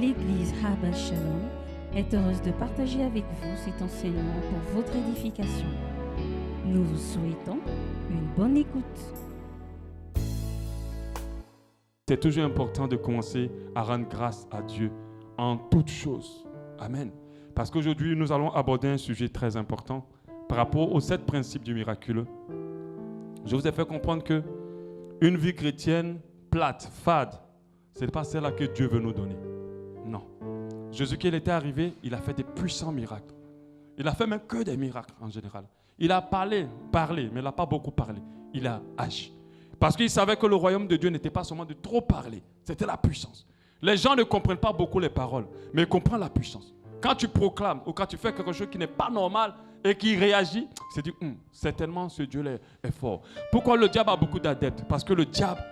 L'Église Habal Shalom est heureuse de partager avec vous cet enseignement pour votre édification. Nous vous souhaitons une bonne écoute. C'est toujours important de commencer à rendre grâce à Dieu en toutes choses. Amen. Parce qu'aujourd'hui, nous allons aborder un sujet très important par rapport aux 7 principes du miraculeux. Je vous ai fait comprendre que une vie chrétienne plate, fade, ce n'est pas celle-là que Dieu veut nous donner. Non. Jésus, quand il était arrivé, il a fait des puissants miracles. Il a fait même que des miracles en général. Il a parlé, mais il n'a pas beaucoup parlé. Il a agi. Parce qu'il savait que le royaume de Dieu n'était pas seulement de trop parler, c'était la puissance. Les gens ne comprennent pas beaucoup les paroles, mais ils comprennent la puissance. Quand tu proclames ou quand tu fais quelque chose qui n'est pas normal et qui réagit, c'est dit, certainement ce Dieu-là est fort. Pourquoi le diable a beaucoup d'adeptes? Parce que le diable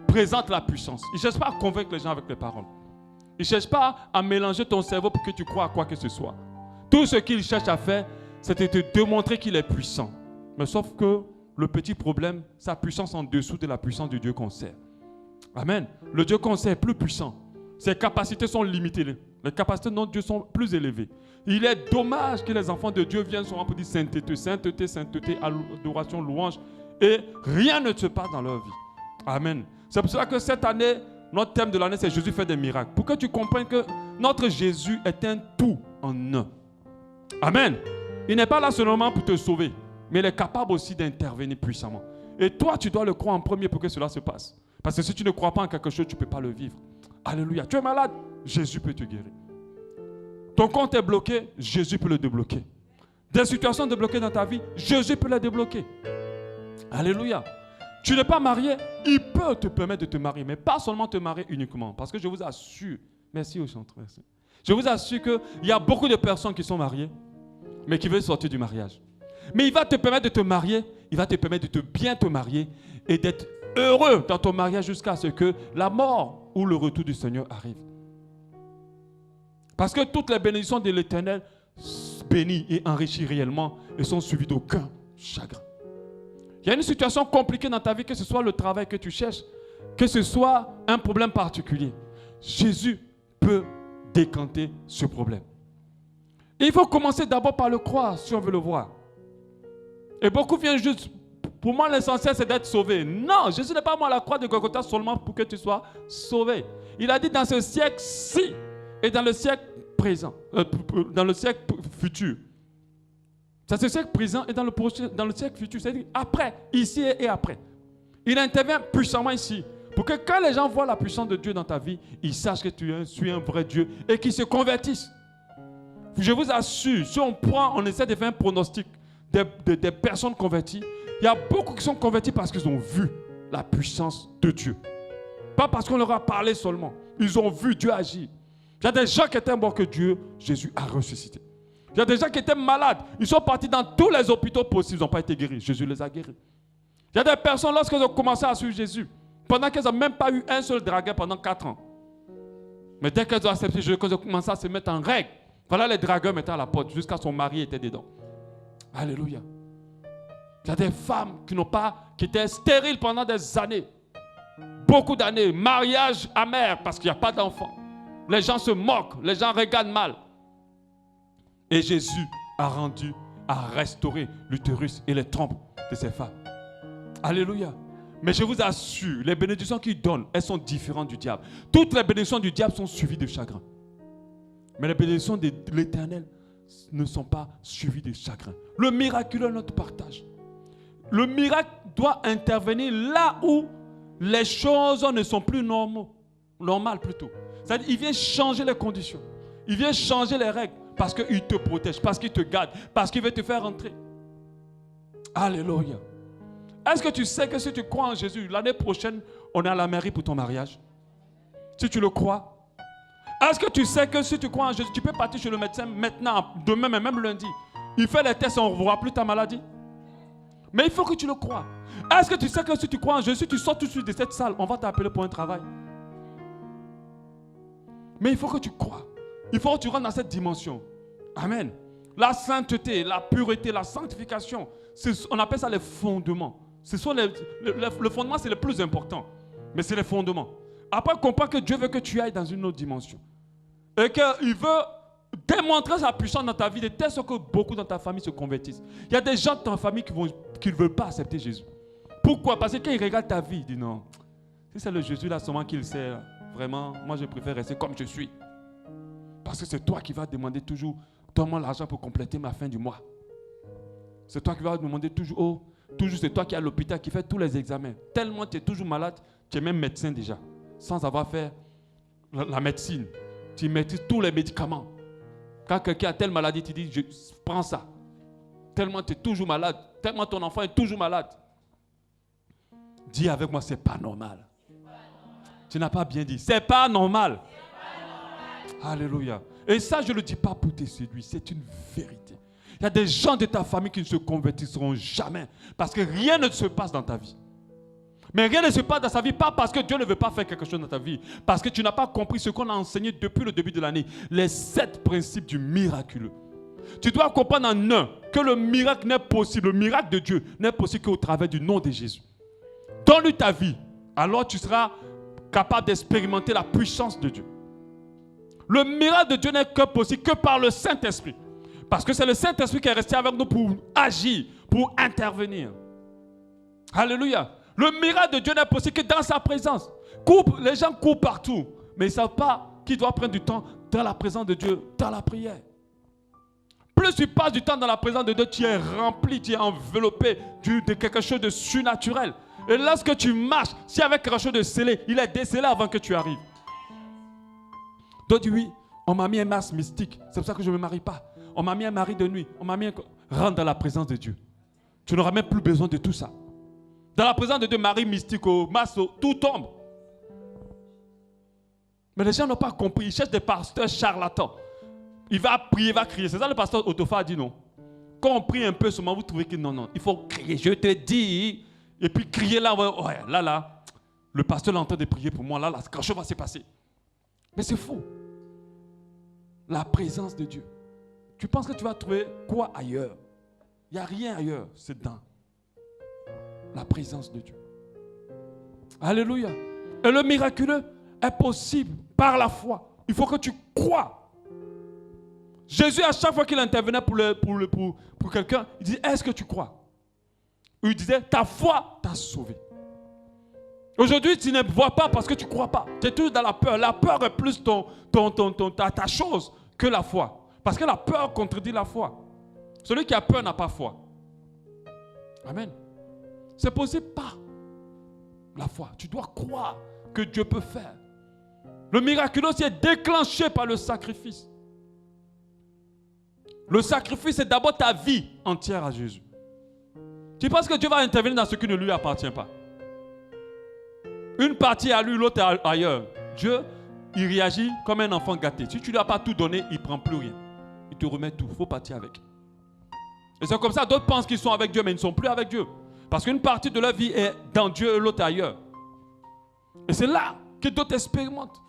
présente la puissance. Il ne cherche pas à convaincre les gens avec les paroles. Il ne cherche pas à mélanger ton cerveau pour que tu crois à quoi que ce soit. Tout ce qu'il cherche à faire, c'est de te démontrer qu'il est puissant. Mais sauf que le petit problème, sa puissance en dessous de la puissance du Dieu qu'on sert. Amen. Le Dieu qu'on sert est plus puissant. Ses capacités sont limitées. Les capacités de notre Dieu sont plus élevées. Il est dommage que les enfants de Dieu viennent souvent pour dire sainteté, sainteté, sainteté, adoration, louange, et rien ne se passe dans leur vie. Amen. C'est pour cela que cette année, notre thème de l'année, c'est Jésus fait des miracles. Pour que tu comprennes que notre Jésus est un tout en un. Amen. Il n'est pas là seulement pour te sauver, mais il est capable aussi d'intervenir puissamment. Et toi, tu dois le croire en premier pour que cela se passe. Parce que si tu ne crois pas en quelque chose, tu ne peux pas le vivre. Alléluia. Tu es malade, Jésus peut te guérir. Ton compte est bloqué, Jésus peut le débloquer. Des situations débloquées dans ta vie, Jésus peut les débloquer. Alléluia. Tu n'es pas marié, il peut te permettre de te marier, mais pas seulement te marier uniquement. Parce que je vous assure, merci au chanteur, merci. Je vous assure qu'il y a beaucoup de personnes qui sont mariées, mais qui veulent sortir du mariage. Mais il va te permettre de te marier, il va te permettre de bien te marier et d'être heureux dans ton mariage jusqu'à ce que la mort ou le retour du Seigneur arrive. Parce que toutes les bénédictions de l'Éternel bénissent et enrichissent réellement et sont suivies d'aucun chagrin. Il y a une situation compliquée dans ta vie, que ce soit le travail que tu cherches, que ce soit un problème particulier. Jésus peut décanter ce problème. Et il faut commencer d'abord par le croire si on veut le voir. Et beaucoup viennent juste, pour moi l'essentiel c'est d'être sauvé. Non, Jésus n'est pas mort à la croix de Golgotha seulement pour que tu sois sauvé. Il a dit dans ce siècle-ci et dans le siècle présent, dans le siècle futur. C'est ce siècle présent et dans le siècle futur, c'est-à-dire après, ici et après. Il intervient puissamment ici pour que quand les gens voient la puissance de Dieu dans ta vie, ils sachent que tu es un vrai Dieu et qu'ils se convertissent. Je vous assure, si on essaie de faire un pronostic des personnes converties, il y a beaucoup qui sont convertis parce qu'ils ont vu la puissance de Dieu. Pas parce qu'on leur a parlé seulement. Ils ont vu Dieu agir. Il y a des gens qui étaient morts que Dieu, Jésus a ressuscité. Il y a des gens qui étaient malades. Ils sont partis dans tous les hôpitaux possibles. Ils n'ont pas été guéris. Jésus les a guéris. Il y a des personnes, lorsqu'elles ont commencé à suivre Jésus, pendant qu'elles n'ont même pas eu un seul dragueur pendant 4 ans. Mais dès qu'elles ont accepté Jésus, qu'elles ont commencé à se mettre en règle, voilà les dragueurs mettaient à la porte jusqu'à son mari était dedans. Alléluia. Il y a des femmes qui étaient stériles pendant des années. Beaucoup d'années. Mariage amer parce qu'il n'y a pas d'enfants. Les gens se moquent. Les gens regardent mal. Et Jésus a restauré l'utérus et les trompes de ces femmes. Alléluia. Mais je vous assure, les bénédictions qu'il donne, elles sont différentes du diable. Toutes les bénédictions du diable sont suivies de chagrin. Mais les bénédictions de l'Éternel ne sont pas suivies de chagrin. Le miraculeux est notre partage. Le miracle doit intervenir là où les choses ne sont plus normales plutôt. C'est-à-dire qu'il vient changer les conditions. Il vient changer les règles parce qu'il te protège, parce qu'il te garde, parce qu'il veut te faire rentrer. Alléluia. Est-ce que tu sais que si tu crois en Jésus, l'année prochaine, on est à la mairie pour ton mariage? Si tu le crois. Est-ce que tu sais que si tu crois en Jésus, tu peux partir chez le médecin maintenant, demain, mais même lundi. Il fait les tests et on ne voit plus ta maladie. Mais il faut que tu le crois. Est-ce que tu sais que si tu crois en Jésus, tu sors tout de suite de cette salle, on va t'appeler pour un travail? Mais il faut que tu crois. Il faut que tu rentres dans cette dimension. Amen. La sainteté, la pureté, la sanctification, on appelle ça les fondements. Le fondement, c'est le plus important. Mais c'est les fondements. Après, comprends que Dieu veut que tu ailles dans une autre dimension. Et qu'il veut démontrer sa puissance dans ta vie de telle sorte que beaucoup dans ta famille se convertissent. Il y a des gens dans ta famille qui ne veulent pas accepter Jésus. Pourquoi? Parce que quand ils regardent ta vie, ils disent non. Si c'est le Jésus là seulement qu'il sait, vraiment, moi je préfère rester comme je suis. Parce que c'est toi qui vas demander toujours, donne-moi l'argent pour compléter ma fin du mois. C'est toi qui vas demander toujours, oh, toujours c'est toi qui es à l'hôpital, qui fait tous les examens. Tellement tu es toujours malade, tu es même médecin déjà, sans avoir fait la médecine. Tu maîtrises tous les médicaments. Quand quelqu'un a telle maladie, tu dis, je prends ça. Tellement tu es toujours malade, tellement ton enfant est toujours malade. Dis avec moi, c'est pas normal. Tu n'as pas bien dit, c'est pas normal. Alléluia. Et ça, je ne le dis pas pour te séduire, c'est une vérité. Il y a des gens de ta famille qui ne se convertiront jamais parce que rien ne se passe dans ta vie. Mais rien ne se passe dans sa vie, pas parce que Dieu ne veut pas faire quelque chose dans ta vie, parce que tu n'as pas compris ce qu'on a enseigné depuis le début de l'année, les 7 principes du miraculeux. Tu dois comprendre en un que le miracle n'est possible, le miracle de Dieu n'est possible qu'au travers du nom de Jésus. Donne-lui ta vie, alors tu seras capable d'expérimenter la puissance de Dieu. Le miracle de Dieu n'est que possible que par le Saint-Esprit. Parce que c'est le Saint-Esprit qui est resté avec nous pour agir, pour intervenir. Alléluia. Le miracle de Dieu n'est possible que dans sa présence. Les gens courent partout, mais ils ne savent pas qu'ils doivent prendre du temps dans la présence de Dieu, dans la prière. Plus tu passes du temps dans la présence de Dieu, tu es rempli, tu es enveloppé de quelque chose de surnaturel. Et lorsque tu marches, s'il y avait quelque chose de scellé, il est décellé avant que tu arrives. Donc oui, on m'a mis un masque mystique, c'est pour ça que je ne me marie pas. On m'a mis un mari de nuit, on m'a mis un... Rentre dans la présence de Dieu. Tu n'auras même plus besoin de tout ça. Dans la présence de Dieu, mari mystique, au masque, tout tombe. Mais les gens n'ont pas compris, ils cherchent des pasteurs charlatans. Il va prier, il va crier. C'est ça le pasteur Otofa a dit non. Quand on prie un peu seulement, vous trouvez que non, il faut crier, je te dis. Et puis crier là, ouais, là, le pasteur est en train de prier pour moi, là, quelque chose va se passer. Mais c'est faux. La présence de Dieu. Tu penses que tu vas trouver quoi ailleurs? Il n'y a rien ailleurs, c'est dans la présence de Dieu. Alléluia. Et le miraculeux est possible par la foi. Il faut que tu crois. Jésus, à chaque fois qu'il intervenait pour quelqu'un, il disait, est-ce que tu crois? Il disait, ta foi t'a sauvé. Aujourd'hui, tu ne vois pas parce que tu ne crois pas. Tu es toujours dans la peur. La peur est plus ta chose que la foi. Parce que la peur contredit la foi. Celui qui a peur n'a pas foi. Amen. C'est possible par la foi. Tu dois croire que Dieu peut faire. Le miraculeux aussi est déclenché par le sacrifice. Le sacrifice, c'est d'abord ta vie entière à Jésus. Tu penses que Dieu va intervenir dans ce qui ne lui appartient pas? Une partie à lui, l'autre ailleurs. Dieu, il réagit comme un enfant gâté. Si tu ne lui as pas tout donné, il ne prend plus rien. Il te remet tout. Il faut partir avec. Et c'est comme ça, d'autres pensent qu'ils sont avec Dieu, mais ils ne sont plus avec Dieu. Parce qu'une partie de leur vie est dans Dieu et l'autre ailleurs. Et c'est là que d'autres expérimentent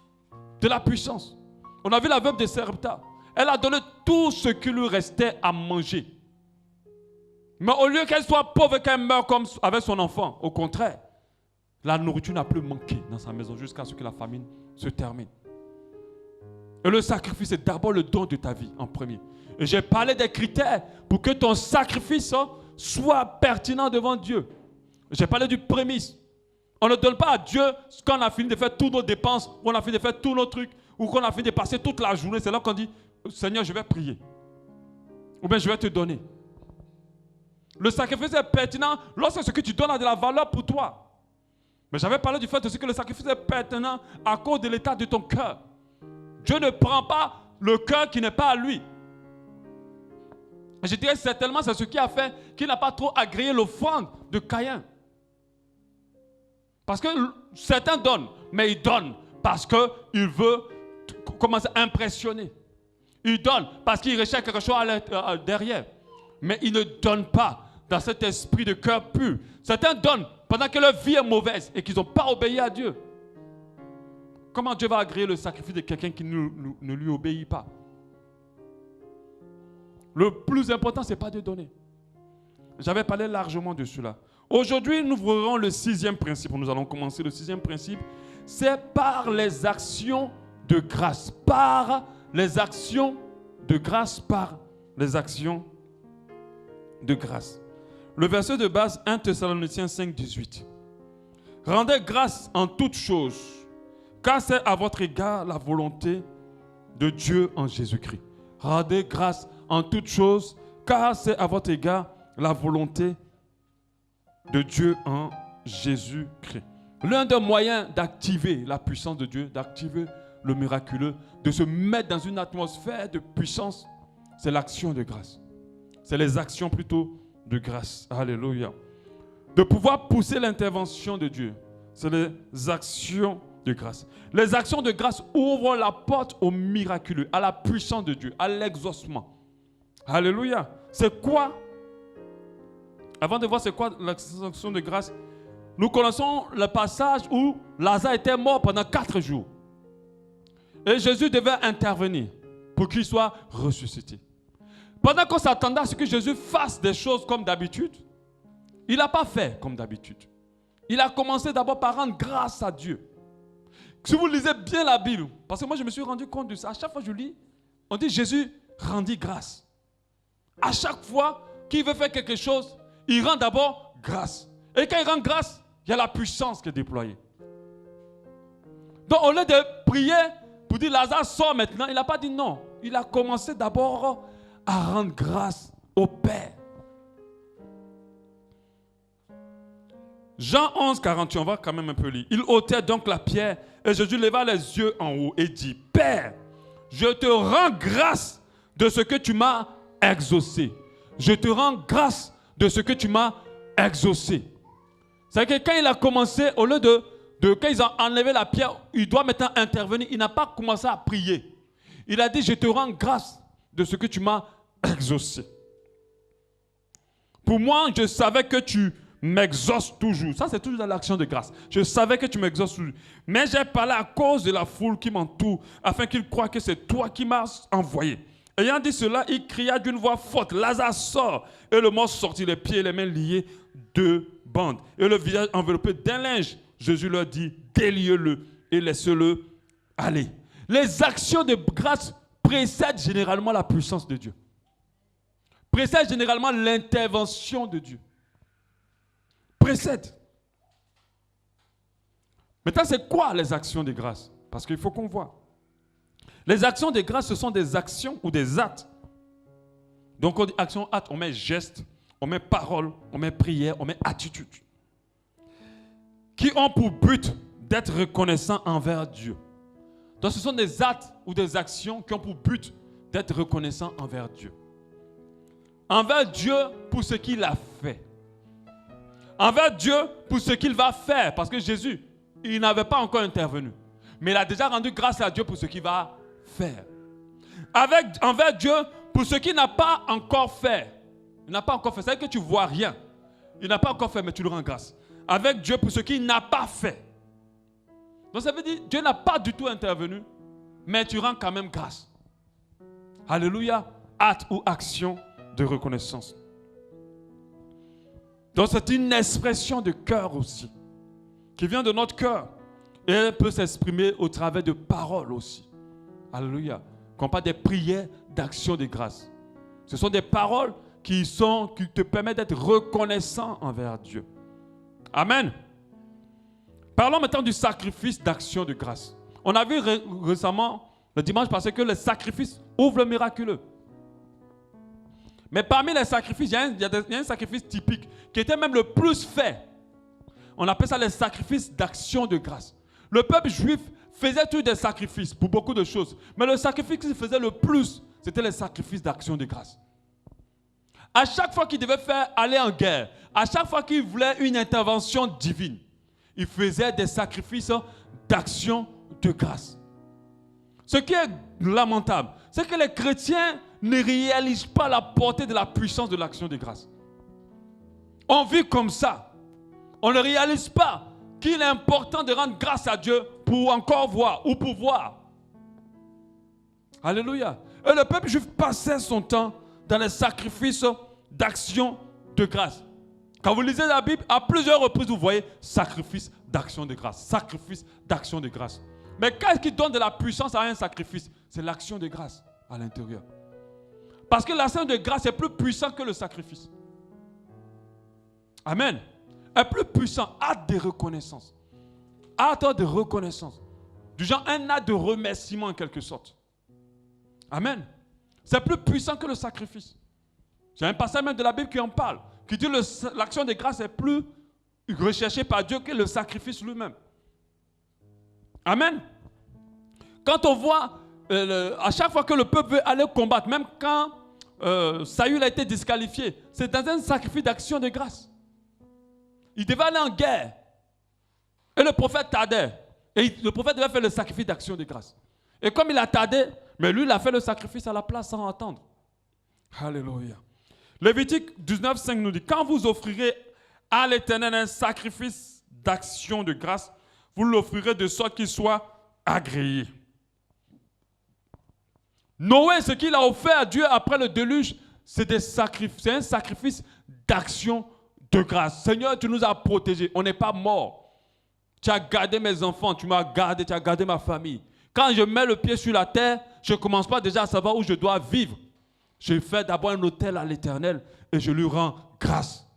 de la puissance. On a vu la veuve de Sarepta. Elle a donné tout ce qui lui restait à manger. Mais au lieu qu'elle soit pauvre et qu'elle meure comme avec son enfant, au contraire, la nourriture n'a plus manqué dans sa maison jusqu'à ce que la famine se termine. Et le sacrifice est d'abord le don de ta vie en premier. Et j'ai parlé des critères pour que ton sacrifice soit pertinent devant Dieu. J'ai parlé du prémisse. On ne donne pas à Dieu quand on a fini de faire toutes nos dépenses, ou on a fini de faire tous nos trucs, ou qu'on a fini de passer toute la journée. C'est là qu'on dit, Seigneur, je vais prier. Ou bien je vais te donner. Le sacrifice est pertinent lorsque ce que tu donnes a de la valeur pour toi. Mais j'avais parlé du fait aussi que le sacrifice est pertinent à cause de l'état de ton cœur. Dieu ne prend pas le cœur qui n'est pas à lui. Je dirais certainement c'est ce qui a fait qu'il n'a pas trop agréé l'offrande de Caïn. Parce que certains donnent, mais ils donnent parce qu'ils veulent commencer à impressionner. Ils donnent parce qu'ils recherchent quelque chose derrière. Mais ils ne donnent pas dans cet esprit de cœur pur. Certains donnent pendant que leur vie est mauvaise et qu'ils n'ont pas obéi à Dieu. Comment Dieu va agréer le sacrifice de quelqu'un qui ne lui obéit pas? Le plus important, ce n'est pas de donner. J'avais parlé largement de cela. Aujourd'hui, nous verrons le 6e principe. Nous allons commencer le 6e principe. C'est par les actions de grâce. Par les actions de grâce par les actions de grâce. Le verset de base, 1 Thessaloniciens 5, 18. Rendez grâce en toutes choses, car c'est à votre égard la volonté de Dieu en Jésus-Christ. Rendez grâce en toutes choses, car c'est à votre égard la volonté de Dieu en Jésus-Christ. L'un des moyens d'activer la puissance de Dieu, d'activer le miraculeux, de se mettre dans une atmosphère de puissance, c'est l'action de grâce. C'est les actions plutôt de grâce. Alléluia. De pouvoir pousser l'intervention de Dieu, c'est les actions de grâce. Les actions de grâce ouvrent la porte au miraculeux, à la puissance de Dieu, à l'exaucement. Alléluia. C'est quoi? Avant de voir c'est quoi l'action de grâce, nous connaissons le passage où Lazare était mort pendant 4 jours. Et Jésus devait intervenir pour qu'il soit ressuscité. Pendant qu'on s'attendait à ce que Jésus fasse des choses comme d'habitude, il n'a pas fait comme d'habitude. Il a commencé d'abord par rendre grâce à Dieu. Si vous lisez bien la Bible, parce que moi je me suis rendu compte de ça, à chaque fois que je lis, on dit Jésus rendit grâce. À chaque fois qu'il veut faire quelque chose, il rend d'abord grâce. Et quand il rend grâce, il y a la puissance qui est déployée. Donc au lieu de prier pour dire Lazare sort maintenant, il n'a pas dit non. Il a commencé d'abord à rendre grâce au Père. Jean 11, 48, on va quand même un peu lire. Il ôtait donc la pierre et Jésus leva les yeux en haut et dit, Père, je te rends grâce de ce que tu m'as exaucé. Je te rends grâce de ce que tu m'as exaucé. C'est-à-dire que quand il a commencé, au lieu de quand ils ont enlevé la pierre, il doit maintenant intervenir. Il n'a pas commencé à prier. Il a dit, je te rends grâce de ce que tu m'as exaucé. Pour moi, je savais que tu m'exauces toujours. Ça, c'est toujours dans l'action de grâce. Je savais que tu m'exauces toujours. Mais j'ai parlé à cause de la foule qui m'entoure, afin qu'ils croient que c'est toi qui m'as envoyé. Ayant dit cela, il cria d'une voix forte, Lazare sort. Et le mort sortit, les pieds et les mains liés de bandes, et le visage enveloppé d'un linge. Jésus leur dit, déliez-le et laissez-le aller. Les actions de grâce précèdent généralement la puissance de Dieu. Précèdent généralement l'intervention de Dieu. Précèdent. Maintenant, c'est quoi les actions de grâce? Parce qu'il faut qu'on voit. Les actions de grâce, ce sont des actions ou des actes. Donc, on dit action, acte, on met geste, on met parole, on met prière, on met attitude. Qui ont pour but d'être reconnaissants envers Dieu. Donc, ce sont des actes ou des actions qui ont pour but d'être reconnaissants envers Dieu. Envers Dieu pour ce qu'il a fait. Envers Dieu pour ce qu'il va faire. Parce que Jésus, il n'avait pas encore intervenu. Mais il a déjà rendu grâce à Dieu pour ce qu'il va faire. Envers Dieu pour ce qu'il n'a pas encore fait. Il n'a pas encore fait. C'est-à-dire que tu ne vois rien. Il n'a pas encore fait, mais tu lui rends grâce. Avec Dieu pour ce qu'il n'a pas fait. Donc ça veut dire Dieu n'a pas du tout intervenu, mais tu rends quand même grâce. Alléluia. Acte ou action de reconnaissance. Donc c'est une expression de cœur aussi, qui vient de notre cœur. Et elle peut s'exprimer au travers de paroles aussi. Alléluia. Qu'on parle des prières d'action de grâce. Ce sont des paroles qui te permettent d'être reconnaissant envers Dieu. Amen. Parlons maintenant du sacrifice d'action de grâce. On a vu récemment, le dimanche passé, que le sacrifice ouvre le miraculeux. Mais parmi les sacrifices, il y a un sacrifice typique qui était même le plus fait. On appelle ça le sacrifice d'action de grâce. Le peuple juif faisait tous des sacrifices pour beaucoup de choses. Mais le sacrifice qu'il faisait le plus, c'était le sacrifice d'action de grâce. À chaque fois qu'il devait aller en guerre, à chaque fois qu'il voulait une intervention divine, il faisait des sacrifices d'action de grâce. Ce qui est lamentable, c'est que les chrétiens ne réalisent pas la portée de la puissance de l'action de grâce. On vit comme ça. On ne réalise pas qu'il est important de rendre grâce à Dieu pour encore voir ou pour voir. Alléluia. Et le peuple juif passait son temps dans les sacrifices d'action de grâce. Quand vous lisez la Bible, à plusieurs reprises, vous voyez sacrifice d'action de grâce. Sacrifice d'action de grâce. Mais qu'est-ce qui donne de la puissance à un sacrifice? C'est l'action de grâce à l'intérieur. Parce que l'action de grâce est plus puissant que le sacrifice. Amen. Est plus puissant. Acte de reconnaissance. Acte de reconnaissance. Du genre un acte de remerciement en quelque sorte. Amen. C'est plus puissant que le sacrifice. J'ai un passage même de la Bible qui en parle. Qui dit que l'action de grâce est plus recherchée par Dieu que le sacrifice lui-même. Amen. Quand on voit, à chaque fois que le peuple veut aller combattre, même quand Saül a été disqualifié, c'est dans un sacrifice d'action de grâce. Il devait aller en guerre. Et le prophète tardait. Et le prophète devait faire le sacrifice d'action de grâce. Et comme il a tardé, mais lui, il a fait le sacrifice à la place sans attendre. Alléluia. Lévitique 19:5 nous dit, quand vous offrirez à l'Éternel un sacrifice d'action de grâce, vous l'offrirez de sorte qu'il soit agréé. Noé, ce qu'il a offert à Dieu après le déluge, c'est un sacrifice d'action de grâce. Seigneur, tu nous as protégés. On n'est pas morts. Tu as gardé mes enfants, tu m'as gardé, tu as gardé ma famille. Quand je mets le pied sur la terre, je ne commence pas déjà à savoir où je dois vivre. Je fais d'abord un autel à l'Éternel et je lui rends grâce.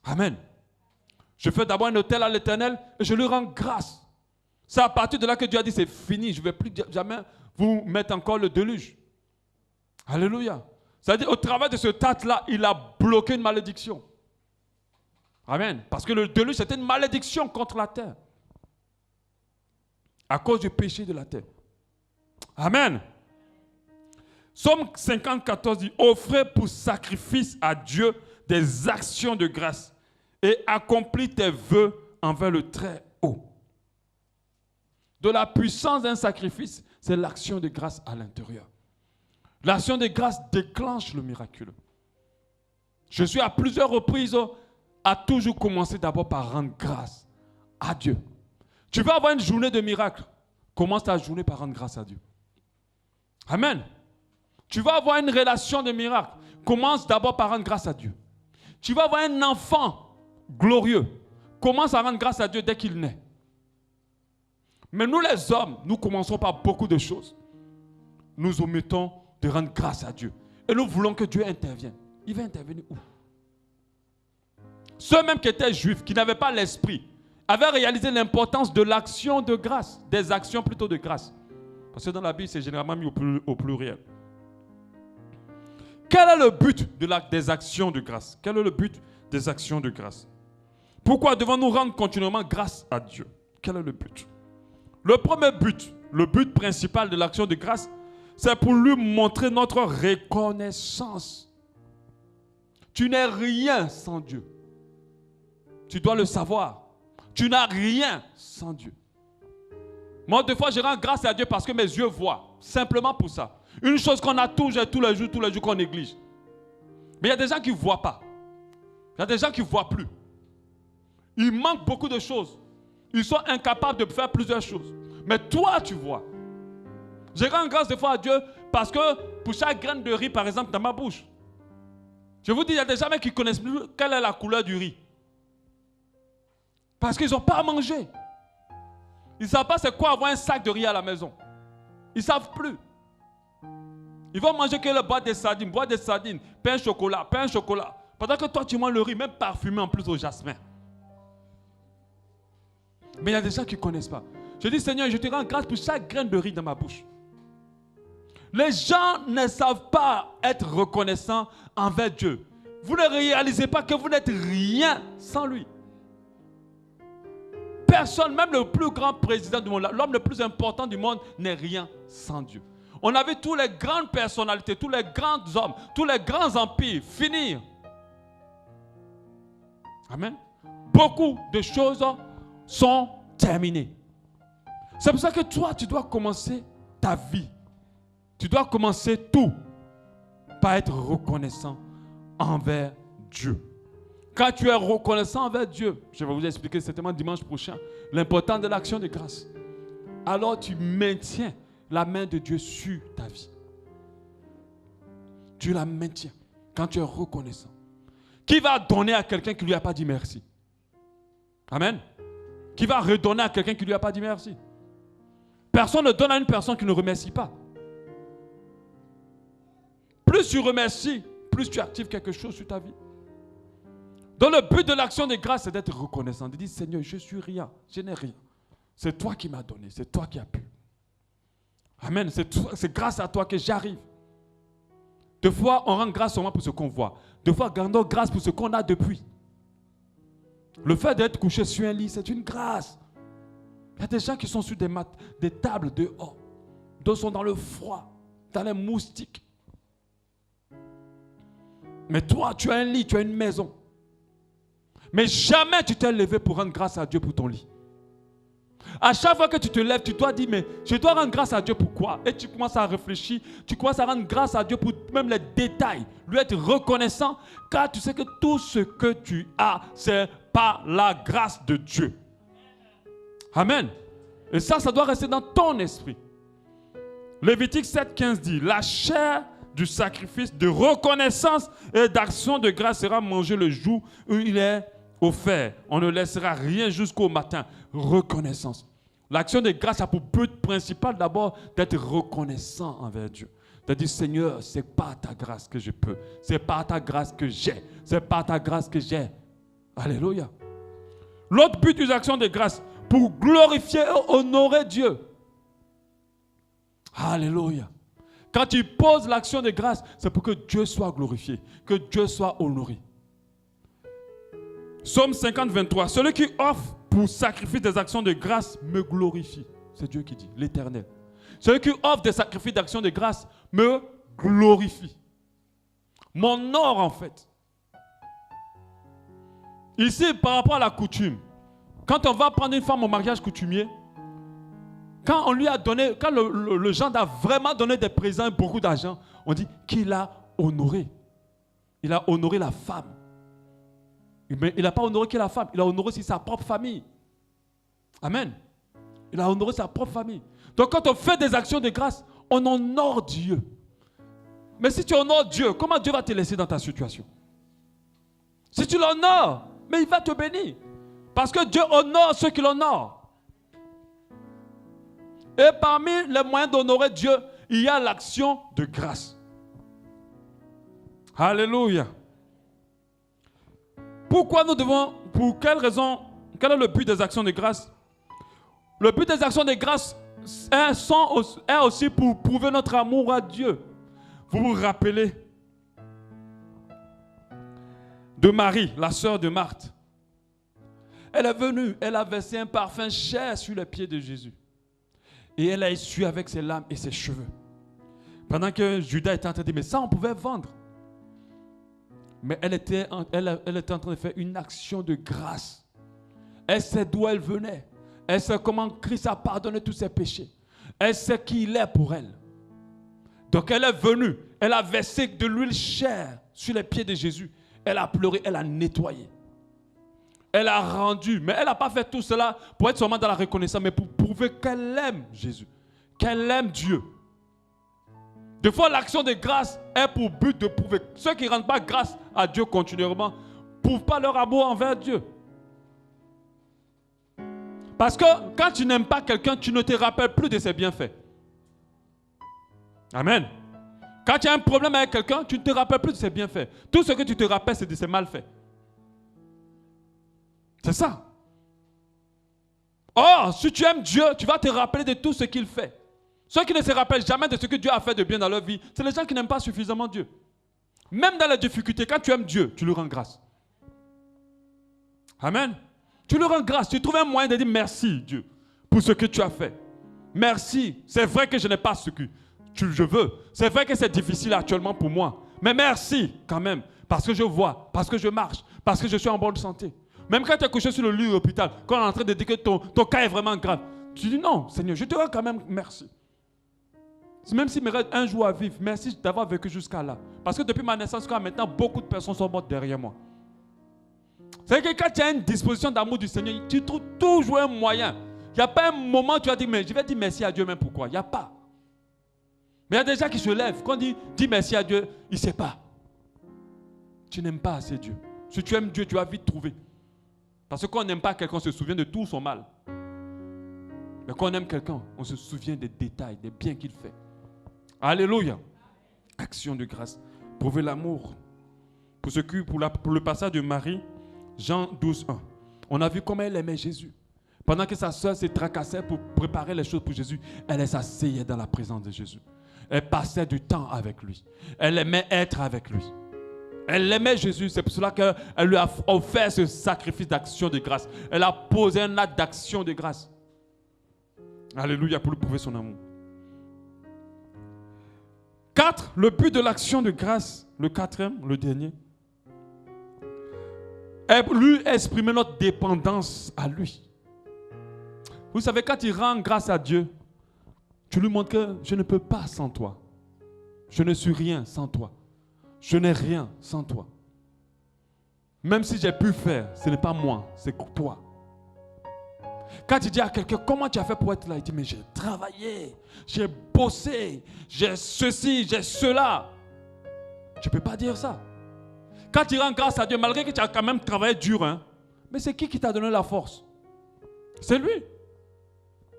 Amen. Je fais d'abord un autel à l'Éternel et je lui rends grâce. C'est à partir de là que Dieu a dit, c'est fini, je ne vais plus jamais vous mettre encore le déluge. Alléluia. C'est-à-dire, au travers de ce acte-là, il a bloqué une malédiction. Amen. Parce que le déluge, c'était une malédiction contre la terre. À cause du péché de la terre. Amen. Psaume 50:14 dit, offrez pour sacrifice à Dieu des actions de grâce et accomplis tes vœux envers le Très-Haut. De la puissance d'un sacrifice, c'est l'action de grâce à l'intérieur. L'action de grâce déclenche le miraculeux. Je suis à plusieurs reprises à toujours commencer d'abord par rendre grâce à Dieu. Tu veux avoir une journée de miracle, commence ta journée par rendre grâce à Dieu. Amen. Tu vas avoir une relation de miracle, commence d'abord par rendre grâce à Dieu. Tu vas avoir un enfant glorieux, commence à rendre grâce à Dieu dès qu'il naît. Mais nous les hommes, nous commençons par beaucoup de choses. Nous omettons de rendre grâce à Dieu. Et nous voulons que Dieu intervienne. Il va intervenir où? Ceux même qui étaient juifs, qui n'avaient pas l'esprit, avaient réalisé l'importance de l'action de grâce, des actions plutôt de grâce. Parce que dans la Bible, c'est généralement mis au pluriel. Quel est le but des actions de grâce? Quel est le but des actions de grâce? Pourquoi devons-nous rendre continuellement grâce à Dieu? Quel est le but? Le premier but, le but principal de l'action de grâce, c'est pour lui montrer notre reconnaissance. Tu n'es rien sans Dieu. Tu dois le savoir. Tu n'as rien sans Dieu. Moi, des fois, je rends grâce à Dieu parce que mes yeux voient. Simplement pour ça. Une chose qu'on a tous les jours qu'on néglige. Mais il y a des gens qui ne voient pas. Il y a des gens qui ne voient plus. Il manque beaucoup de choses. Ils sont incapables de faire plusieurs choses. Mais toi, tu vois. Je rends grâce des fois à Dieu parce que pour chaque graine de riz, par exemple, dans ma bouche, je vous dis, il y a des gens qui ne connaissent plus quelle est la couleur du riz. Parce qu'ils n'ont pas à manger. Ils ne savent pas c'est quoi avoir un sac de riz à la maison. Ils ne savent plus. Ils vont manger que le boîte de sardines, pain chocolat. Pendant que toi, tu manges le riz, même parfumé en plus au jasmin. Mais il y a des gens qui ne connaissent pas. Je dis, Seigneur, je te rends grâce pour chaque graine de riz dans ma bouche. Les gens ne savent pas être reconnaissants envers Dieu. Vous ne réalisez pas que vous n'êtes rien sans lui. Personne, même le plus grand président du monde, l'homme le plus important du monde, n'est rien sans Dieu. On a vu toutes les grandes personnalités, tous les grands hommes, tous les grands empires finir. Amen. Beaucoup de choses sont terminées. C'est pour ça que toi, tu dois commencer ta vie. Tu dois commencer tout par être reconnaissant envers Dieu. Quand tu es reconnaissant envers Dieu, je vais vous expliquer certainement dimanche prochain, l'importance de l'action de grâce. Alors tu maintiens la main de Dieu sur ta vie. Tu la maintiens quand tu es reconnaissant. Qui va donner à quelqu'un qui ne lui a pas dit merci? Amen. Qui va redonner à quelqu'un qui ne lui a pas dit merci? Personne ne donne à une personne qui ne remercie pas. Plus tu remercies, plus tu actives quelque chose sur ta vie. Donc le but de l'action de grâce, c'est d'être reconnaissant, de dire Seigneur, je suis rien, je n'ai rien. C'est toi qui m'as donné, c'est toi qui as pu. Amen, c'est grâce à toi que j'arrive. Des fois, on rend grâce seulement pour ce qu'on voit. Des fois, rendons grâce pour ce qu'on a depuis. Le fait d'être couché sur un lit, c'est une grâce. Il y a des gens qui sont sur des tables dehors. D'autres sont dans le froid, dans les moustiques. Mais toi, tu as un lit, tu as une maison. Mais jamais tu t'es levé pour rendre grâce à Dieu pour ton lit. À chaque fois que tu te lèves, tu dois dire, mais je dois rendre grâce à Dieu pour quoi? Et tu commences à réfléchir, tu commences à rendre grâce à Dieu pour même les détails. Lui être reconnaissant, car tu sais que tout ce que tu as, c'est par la grâce de Dieu. Amen. Et ça doit rester dans ton esprit. Lévitique 7,15 dit, la chair du sacrifice de reconnaissance et d'action de grâce sera mangée le jour où il est offert. On ne laissera rien jusqu'au matin. Reconnaissance. L'action de grâce a pour but principal d'abord d'être reconnaissant envers Dieu. De dire Seigneur, c'est par ta grâce que je peux. C'est par ta grâce que j'ai. C'est par ta grâce que j'ai. Alléluia. L'autre but des actions de grâce, pour glorifier et honorer Dieu. Alléluia. Quand tu poses l'action de grâce, c'est pour que Dieu soit glorifié, que Dieu soit honoré. Psaume 50, 23. Celui qui offre pour sacrifice des actions de grâce me glorifie. C'est Dieu qui dit, l'Éternel. Celui qui offre des sacrifices d'actions de grâce me glorifie. M'honore en fait. Ici, par rapport à la coutume, quand on va prendre une femme au mariage coutumier, quand on lui a donné, quand le gendre a vraiment donné des présents et beaucoup d'argent, on dit qu'il a honoré. Il a honoré la femme. Mais il n'a pas honoré que la femme, il a honoré aussi sa propre famille. Amen. Il a honoré sa propre famille. Donc quand on fait des actions de grâce, on honore Dieu. Mais si tu honores Dieu, comment Dieu va te laisser dans ta situation? Si tu l'honores, mais il va te bénir. Parce que Dieu honore ceux qui l'honorent. Et parmi les moyens d'honorer Dieu, il y a l'action de grâce. Alléluia. Pourquoi nous devons, pour quelle raison, quel est le but des actions de grâce? Le but des actions de grâce est aussi pour prouver notre amour à Dieu. Vous vous rappelez de Marie, la sœur de Marthe. Elle est venue, elle a versé un parfum cher sur les pieds de Jésus. Et elle a essuyé avec ses larmes et ses cheveux. Pendant que Judas était en train de dire, mais ça on pouvait vendre. Mais elle était en train de faire une action de grâce. Elle sait d'où elle venait. Elle sait comment Christ a pardonné tous ses péchés. Elle sait qui il est pour elle. Donc elle est venue. Elle a versé de l'huile chère sur les pieds de Jésus. Elle a pleuré, elle a nettoyé. Elle a rendu. Mais elle n'a pas fait tout cela pour être seulement dans la reconnaissance, mais pour prouver qu'elle aime Jésus. Qu'elle aime Dieu. Des fois, l'action de grâce est pour but de prouver. Ceux qui ne rendent pas grâce à Dieu continuellement ne prouvent pas leur amour envers Dieu. Parce que quand tu n'aimes pas quelqu'un, tu ne te rappelles plus de ses bienfaits. Amen. Quand tu as un problème avec quelqu'un, tu ne te rappelles plus de ses bienfaits. Tout ce que tu te rappelles, c'est de ses malfaits. C'est ça. Or, si tu aimes Dieu, tu vas te rappeler de tout ce qu'il fait. Ceux qui ne se rappellent jamais de ce que Dieu a fait de bien dans leur vie, c'est les gens qui n'aiment pas suffisamment Dieu. Même dans les difficultés, quand tu aimes Dieu, tu lui rends grâce. Amen. Tu lui rends grâce. Tu trouves un moyen de dire merci Dieu pour ce que tu as fait. Merci. C'est vrai que je n'ai pas ce que je veux. C'est vrai que c'est difficile actuellement pour moi. Mais merci quand même. Parce que je vois, parce que je marche, parce que je suis en bonne santé. Même quand tu es couché sur le lit de l'hôpital, quand on est en train de dire que ton cas est vraiment grave, tu dis non, Seigneur, je te rends quand même merci. Même s'il me reste un jour à vivre, merci d'avoir vécu jusqu'à là. Parce que depuis ma naissance, quand maintenant, beaucoup de personnes sont mortes derrière moi. C'est que quand tu as une disposition d'amour du Seigneur, tu trouves toujours un moyen. Il n'y a pas un moment où tu vas dire, mais je vais dire merci à Dieu même pourquoi. Il n'y a pas. Mais il y a des gens qui se lèvent. Quand on dit merci à Dieu, il ne sait pas. Tu n'aimes pas assez Dieu. Si tu aimes Dieu, tu vas vite trouver. Parce que quand on n'aime pas quelqu'un, on se souvient de tout son mal. Mais quand on aime quelqu'un, on se souvient des détails, des biens qu'il fait. Alléluia. Action de grâce. Prouver l'amour. Pour le passage de Marie, Jean 12, 1. On a vu comment elle aimait Jésus. Pendant que sa soeur se tracassait pour préparer les choses pour Jésus, elle s'asseyait dans la présence de Jésus. Elle passait du temps avec lui. Elle aimait être avec lui. Elle aimait Jésus. C'est pour cela qu'elle lui a offert ce sacrifice d'action de grâce. Elle a posé un acte d'action de grâce. Alléluia, pour lui prouver son amour. 4. Le but de l'action de grâce, le quatrième, le dernier, est lui exprimer notre dépendance à lui. Vous savez, quand il rend grâce à Dieu, tu lui montres que je ne peux pas sans toi. Je ne suis rien sans toi. Je n'ai rien sans toi. Même si j'ai pu faire, ce n'est pas moi, c'est toi. Quand tu dis à quelqu'un, comment tu as fait pour être là? Il dit, mais j'ai travaillé, j'ai bossé, j'ai ceci, j'ai cela. Tu ne peux pas dire ça. Quand tu rends grâce à Dieu, malgré que tu as quand même travaillé dur, hein, mais c'est qui t'a donné la force? C'est lui.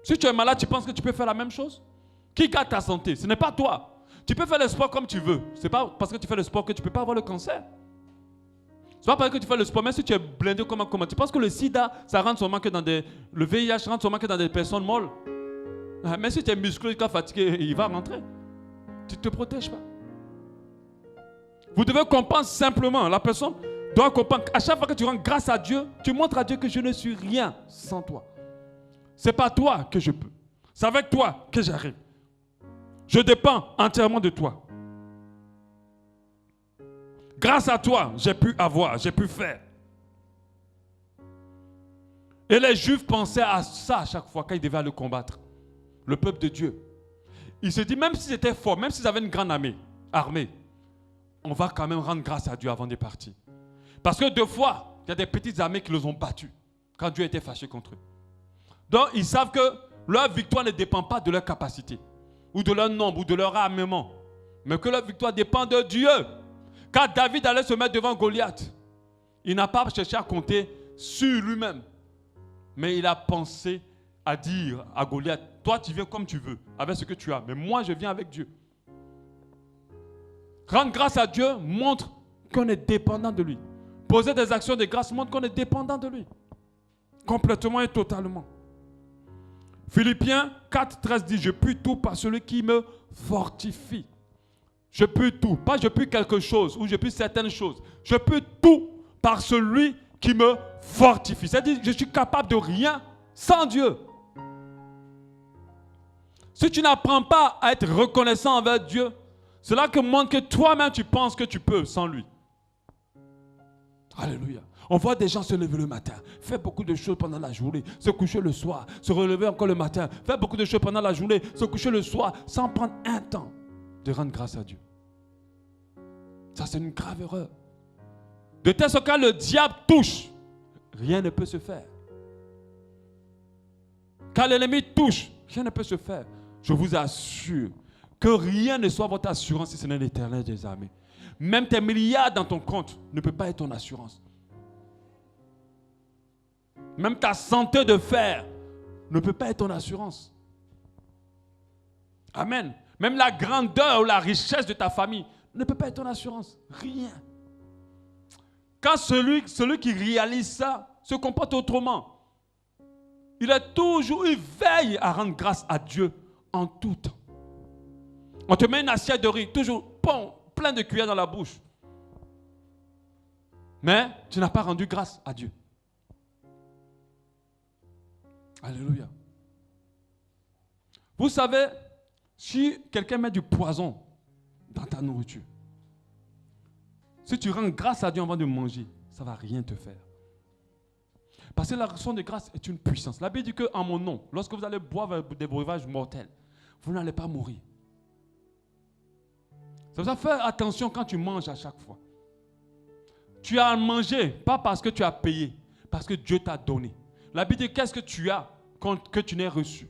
Si tu es malade, tu penses que tu peux faire la même chose? Qui garde ta santé? Ce n'est pas toi. Tu peux faire le sport comme tu veux. Ce n'est pas parce que tu fais le sport que tu ne peux pas avoir le cancer. Ce n'est pas parce que tu fais le sport, même si tu es blindé comment. Tu penses que le sida, ça rentre seulement que dans des... Le VIH rentre seulement que dans des personnes molles. Mais si tu es musclé, tu es fatigué, il va rentrer. Tu ne te protèges pas. Vous devez comprendre simplement, la personne doit comprendre qu'à chaque fois que tu rends grâce à Dieu, tu montres à Dieu que je ne suis rien sans toi. Ce n'est pas toi que je peux. C'est avec toi que j'arrive. Je dépends entièrement de toi. Grâce à toi, j'ai pu avoir, j'ai pu faire. Et les Juifs pensaient à ça à chaque fois quand ils devaient aller combattre. Le peuple de Dieu. Ils se disent, même s'ils étaient forts, même s'ils avaient une grande armée, on va quand même rendre grâce à Dieu avant de partir. Parce que deux fois, il y a des petites armées qui les ont battus quand Dieu était fâché contre eux. Donc, ils savent que leur victoire ne dépend pas de leur capacité, ou de leur nombre, ou de leur armement, mais que leur victoire dépend de Dieu. Quand David allait se mettre devant Goliath, il n'a pas cherché à compter sur lui-même, mais il a pensé à dire à Goliath, toi tu viens comme tu veux, avec ce que tu as, mais moi je viens avec Dieu. Rendre grâce à Dieu montre qu'on est dépendant de lui. Poser des actions de grâce montre qu'on est dépendant de lui. Complètement et totalement. Philippiens 4, 13 dit, je puis tout par celui qui me fortifie. Je puis tout, pas je puis quelque chose ou je puis certaines choses. Je puis tout par celui qui me fortifie. C'est-à-dire je suis capable de rien sans Dieu. Si tu n'apprends pas à être reconnaissant envers Dieu, cela montre que toi-même tu penses que tu peux sans lui. Alléluia. On voit des gens se lever le matin, faire beaucoup de choses pendant la journée, se coucher le soir, se relever encore le matin, faire beaucoup de choses pendant la journée, se coucher le soir, sans prendre un temps de rendre grâce à Dieu. Ça, c'est une grave erreur. De telle sorte que quand le diable touche, rien ne peut se faire. Quand l'ennemi touche, rien ne peut se faire. Je vous assure que rien ne soit votre assurance si ce n'est l'Éternel des armées. Même tes milliards dans ton compte ne peut pas être ton assurance. Même ta santé de fer ne peut pas être ton assurance. Amen. Même la grandeur ou la richesse de ta famille ne peut pas être ton assurance. Rien. Quand celui qui réalise ça se comporte autrement, il veille à rendre grâce à Dieu en tout temps. On te met une assiette de riz, toujours plein de cuillères dans la bouche. Mais tu n'as pas rendu grâce à Dieu. Alléluia. Vous savez, si quelqu'un met du poison dans ta nourriture, si tu rends grâce à Dieu avant de manger, ça ne va rien te faire. Parce que l'action de grâce est une puissance. La Bible dit qu'en mon nom, lorsque vous allez boire des breuvages mortels, vous n'allez pas mourir. C'est pour ça, fais attention quand tu manges à chaque fois. Tu as mangé, pas parce que tu as payé, parce que Dieu t'a donné. La Bible dit qu'est-ce que tu as que tu n'aies reçu.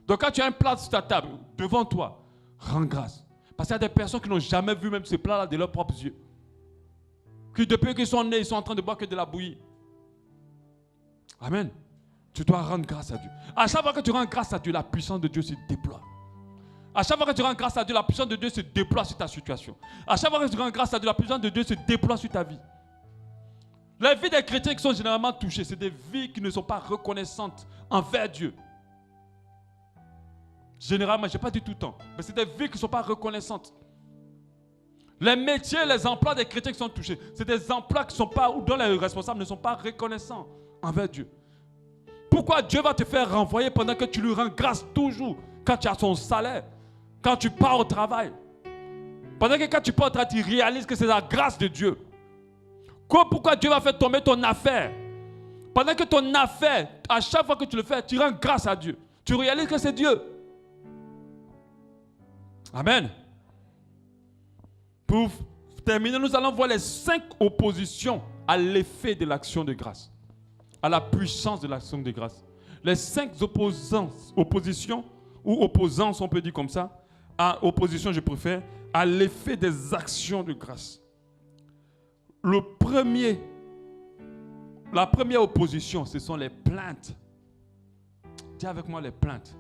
Donc quand tu as un plat sur ta table, devant toi, rends grâce. Parce qu'il y a des personnes qui n'ont jamais vu même ce plat-là de leurs propres yeux. Qui depuis qu'ils sont nés, ils sont en train de boire que de la bouillie. Amen. Tu dois rendre grâce à Dieu. À chaque fois que tu rends grâce à Dieu, la puissance de Dieu se déploie. À chaque fois que tu rends grâce à Dieu, la puissance de Dieu se déploie sur ta situation. À chaque fois que tu rends grâce à Dieu, la puissance de Dieu se déploie sur ta vie. Les vies des chrétiens qui sont généralement touchées, c'est des vies qui ne sont pas reconnaissantes envers Dieu. Généralement, je n'ai pas dit tout le temps, mais c'est des vies qui ne sont pas reconnaissantes. Les métiers, les emplois des chrétiens qui sont touchés, c'est des emplois qui sont pas, ou dont les responsables ne sont pas reconnaissants envers Dieu. Pourquoi Dieu va te faire renvoyer pendant que tu lui rends grâce toujours quand tu as son salaire, quand tu pars au travail? Pendant que quand tu pars au travail, tu réalises que c'est la grâce de Dieu. Pourquoi Dieu va faire tomber ton affaire? Pendant que ton affaire, à chaque fois que tu le fais, tu rends grâce à Dieu. Tu réalises que c'est Dieu. Amen. Pour terminer, nous allons voir les 5 oppositions à l'effet de l'action de grâce, à la puissance de l'action de grâce. Les 5 oppositions, ou opposances, on peut dire comme ça, à opposition, je préfère, à l'effet des actions de grâce. La première opposition, ce sont les plaintes. Dis avec moi les plaintes.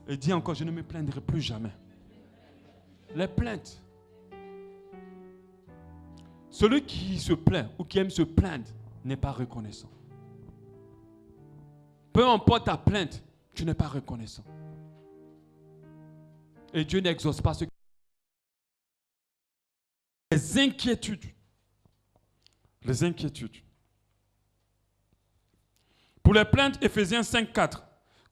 Et dis encore, je ne me plaindrai plus jamais. Les plaintes. Celui qui se plaint ou qui aime se plaindre n'est pas reconnaissant. Peu importe ta plainte, tu n'es pas reconnaissant. Et Dieu n'exauce pas ce qui... Les inquiétudes. Les inquiétudes. Pour les plaintes, Éphésiens 5,4.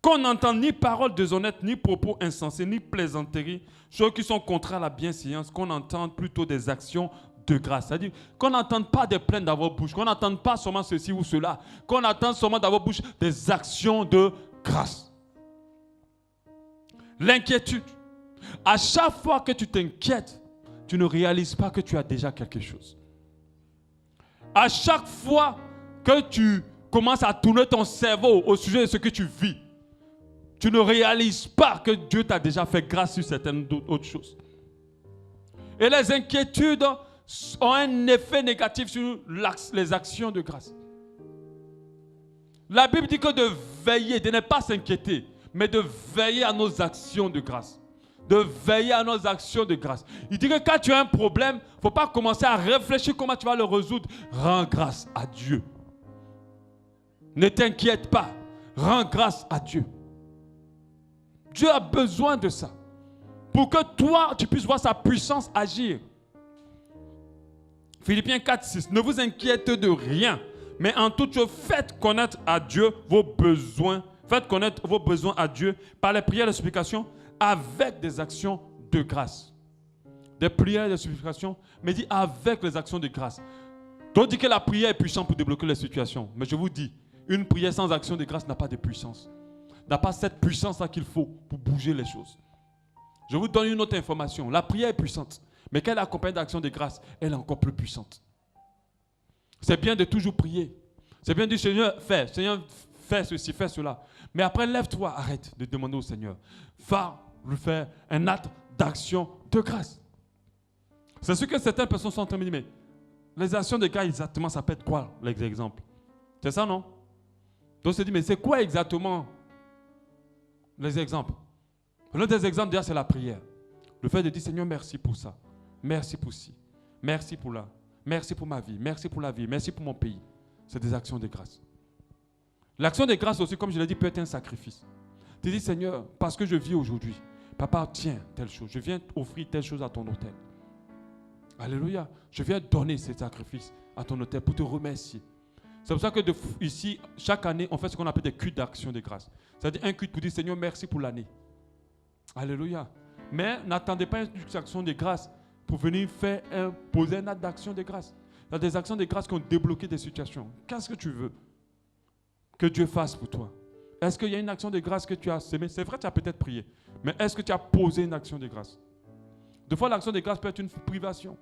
Qu'on n'entende ni paroles déshonnêtes, ni propos insensés, ni plaisanteries, choses qui sont contraires à la bienséance, qu'on entende plutôt des actions de grâce. C'est-à-dire qu'on n'entende pas des plaintes dans votre bouche, qu'on n'entende pas seulement ceci ou cela, qu'on entende seulement dans votre bouche des actions de grâce. L'inquiétude. À chaque fois que tu t'inquiètes, tu ne réalises pas que tu as déjà quelque chose. À chaque fois que tu commences à tourner ton cerveau au sujet de ce que tu vis, tu ne réalises pas que Dieu t'a déjà fait grâce sur certaines autres choses. Et les inquiétudes ont un effet négatif sur les actions de grâce. La Bible dit que de veiller, de ne pas s'inquiéter, mais de veiller à nos actions de grâce. De veiller à nos actions de grâce. Il dit que quand tu as un problème, il ne faut pas commencer à réfléchir comment tu vas le résoudre. Rends grâce à Dieu. Ne t'inquiète pas. Rends grâce à Dieu. Dieu a besoin de ça. Pour que toi, tu puisses voir sa puissance agir. Philippiens 4,6. Ne vous inquiétez de rien, mais en toute chose, faites connaître à Dieu vos besoins. Faites connaître vos besoins à Dieu par les prières et les supplications avec des actions de grâce. Des prières et des supplications, mais dit avec les actions de grâce. Donc dit que la prière est puissante pour débloquer les situations. Mais je vous dis, une prière sans action de grâce n'a pas de puissance. N'a pas cette puissance-là qu'il faut pour bouger les choses. Je vous donne une autre information. La prière est puissante, mais quand elle est accompagnée d'action de grâce, elle est encore plus puissante. C'est bien de toujours prier. C'est bien de dire, Seigneur, fais ceci, fais cela. Mais après, lève-toi, arrête de demander au Seigneur. Va lui faire un acte d'action de grâce. C'est ce que certaines personnes sont en train de dire, mais les actions de grâce, exactement, ça peut être quoi, les exemples? C'est ça, non? Donc, on se dit, mais c'est quoi exactement les exemples? L'un des exemples, déjà, c'est la prière. Le fait de dire, Seigneur, merci pour ça. Merci pour ci. Merci pour là. Merci pour ma vie. Merci pour la vie. Merci pour mon pays. C'est des actions de grâce. L'action de grâce aussi, comme je l'ai dit, peut être un sacrifice. Tu dis, Seigneur, parce que je vis aujourd'hui, papa, tiens telle chose. Je viens offrir telle chose à ton autel. Alléluia. Je viens donner ce sacrifice à ton autel pour te remercier. C'est pour ça que ici, chaque année, on fait ce qu'on appelle des cultes d'action de grâce. C'est-à-dire un culte pour dire, Seigneur, merci pour l'année. Alléluia. Mais n'attendez pas une action de grâce pour venir poser un acte d'action de grâce. Il y a des actions de grâce qui ont débloqué des situations. Qu'est-ce que tu veux que Dieu fasse pour toi? Est-ce qu'il y a une action de grâce que tu as semée? C'est vrai, tu as peut-être prié. Mais est-ce que tu as posé une action de grâce? Des fois, l'action de grâce peut être une privation.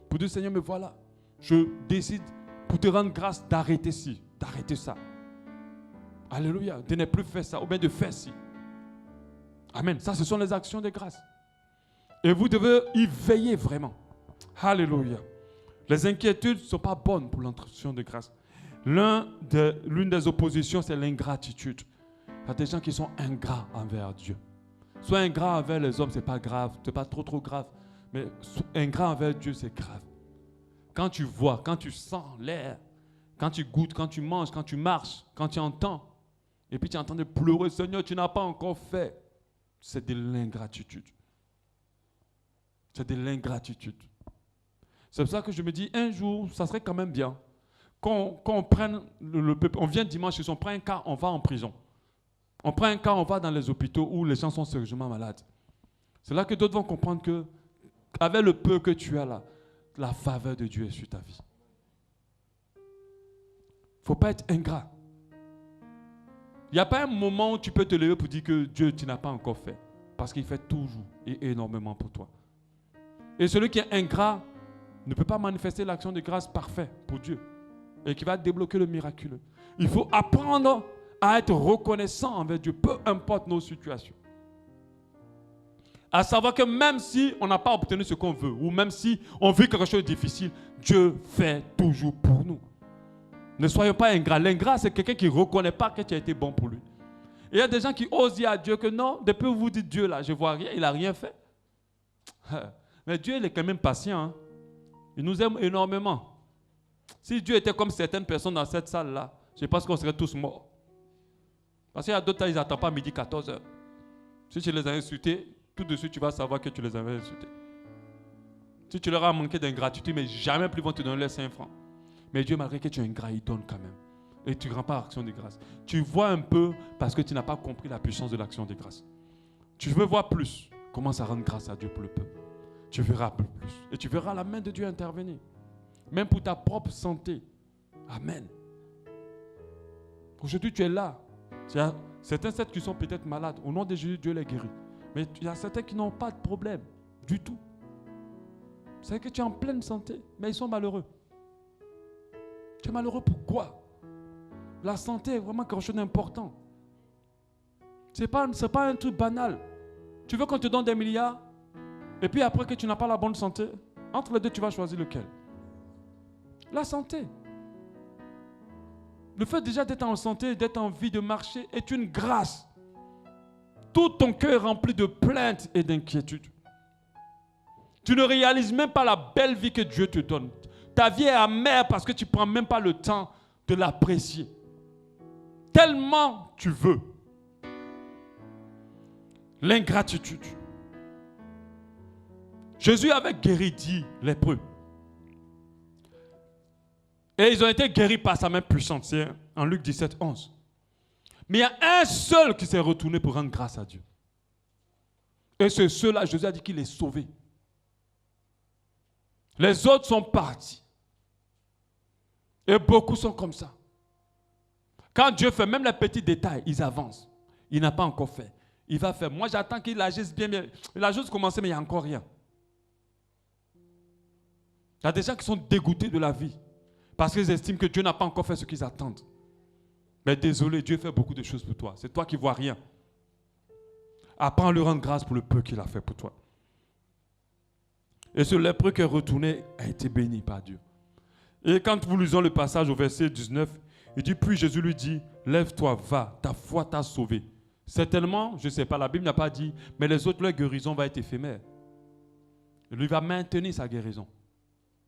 Pour dire, Seigneur, mais voilà, je décide pour te rendre grâce d'arrêter ci, d'arrêter ça. Alléluia. De ne plus faire ça, ou bien de faire ci. Amen. Ça, ce sont les actions de grâce. Et vous devez y veiller vraiment. Alléluia. Les inquiétudes ne sont pas bonnes pour l'action de grâce. L'une des oppositions, c'est l'ingratitude. Il y a des gens qui sont ingrats envers Dieu. Sois ingrat envers les hommes, ce n'est pas grave, ce n'est pas trop grave. Mais ingrat envers Dieu, c'est grave. Quand tu vois, quand tu sens l'air, quand tu goûtes, quand tu manges, quand tu marches, quand tu entends, et puis tu es en train de pleurer, Seigneur, tu n'as pas encore fait. C'est de l'ingratitude. C'est de l'ingratitude. C'est pour ça que je me dis, un jour, ça serait quand même bien qu'on prenne le peuple. On vient dimanche, si on prend un cas, on va en prison. On prend un cas, on va dans les hôpitaux où les gens sont sérieusement malades. C'est là que d'autres vont comprendre que, avec le peu que tu as là, la faveur de Dieu est sur ta vie. Il ne faut pas être ingrat. Il n'y a pas un moment où tu peux te lever pour dire que Dieu, tu n'as pas encore fait. Parce qu'il fait toujours et énormément pour toi. Et celui qui est ingrat ne peut pas manifester l'action de grâce parfaite pour Dieu. Et qui va débloquer le miraculeux. Il faut apprendre à être reconnaissant envers Dieu, peu importe nos situations. À savoir que même si on n'a pas obtenu ce qu'on veut, ou même si on vit quelque chose de difficile, Dieu fait toujours pour nous. Ne soyons pas ingrats. L'ingrat, c'est quelqu'un qui ne reconnaît pas que tu as été bon pour lui. Et il y a des gens qui osent dire à Dieu que non, depuis que vous dites Dieu là, je ne vois rien, il n'a rien fait. Mais Dieu, il est quand même patient. Hein? Il nous aime énormément. Si Dieu était comme certaines personnes dans cette salle-là, je pense qu'on serait tous morts. Parce qu'il y a d'autres, ils n'attendent pas midi 14h. Si tu les as insultés, tout de suite, tu vas savoir que tu les avais insultés. Si tu leur as manqué d'ingratitude, mais jamais plus ils vont te donner les 5 francs. Mais Dieu, malgré que tu es ingrat, il donne quand même. Et tu ne rends pas action de grâce. Tu vois un peu parce que tu n'as pas compris la puissance de l'action de grâce. Tu veux voir plus. Commence à rendre grâce à Dieu pour le peuple. Tu verras plus. Et tu verras la main de Dieu intervenir. Même pour ta propre santé. Amen. Aujourd'hui, tu es là. Il y a certains qui sont peut-être malades. Au nom de Jésus, Dieu les guérit. Mais il y a certains qui n'ont pas de problème du tout. C'est que tu es en pleine santé, mais ils sont malheureux. Tu es malheureux pourquoi? La santé est vraiment quelque chose d'important. Ce n'est pas un truc banal. Tu veux qu'on te donne des milliards, et puis après que tu n'as pas la bonne santé, entre les deux, tu vas choisir lequel? La santé. Le fait déjà d'être en santé, d'être en vie, de marcher, est une grâce. Tout ton cœur est rempli de plaintes et d'inquiétudes. Tu ne réalises même pas la belle vie que Dieu te donne. Ta vie est amère parce que tu ne prends même pas le temps de l'apprécier. Tellement tu veux. L'ingratitude. Jésus avait guéri 10 lépreux. Et ils ont été guéris par sa main puissante. C'est en Luc 17, 11. Mais il y a un seul qui s'est retourné pour rendre grâce à Dieu. Et c'est ceux-là, Jésus a dit qu'il est sauvé. Les autres sont partis. Et beaucoup sont comme ça. Quand Dieu fait même les petits détails, ils avancent. Il n'a pas encore fait. Il va faire. Moi, j'attends qu'il agisse bien. Il a juste commencé, mais il n'y a encore rien. Il y a des gens qui sont dégoûtés de la vie. Parce qu'ils estiment que Dieu n'a pas encore fait ce qu'ils attendent. Mais désolé, Dieu fait beaucoup de choses pour toi. C'est toi qui ne vois rien. Apprends à lui rendre grâce pour le peu qu'il a fait pour toi. Et ce lépreux qui est retourné a été béni par Dieu. Et quand vous lisons le passage au verset 19, il dit, puis Jésus lui dit, lève-toi, va, ta foi t'a sauvé. Certainement, je ne sais pas, la Bible n'a pas dit, mais les autres, leur guérison va être éphémère. Et lui va maintenir sa guérison.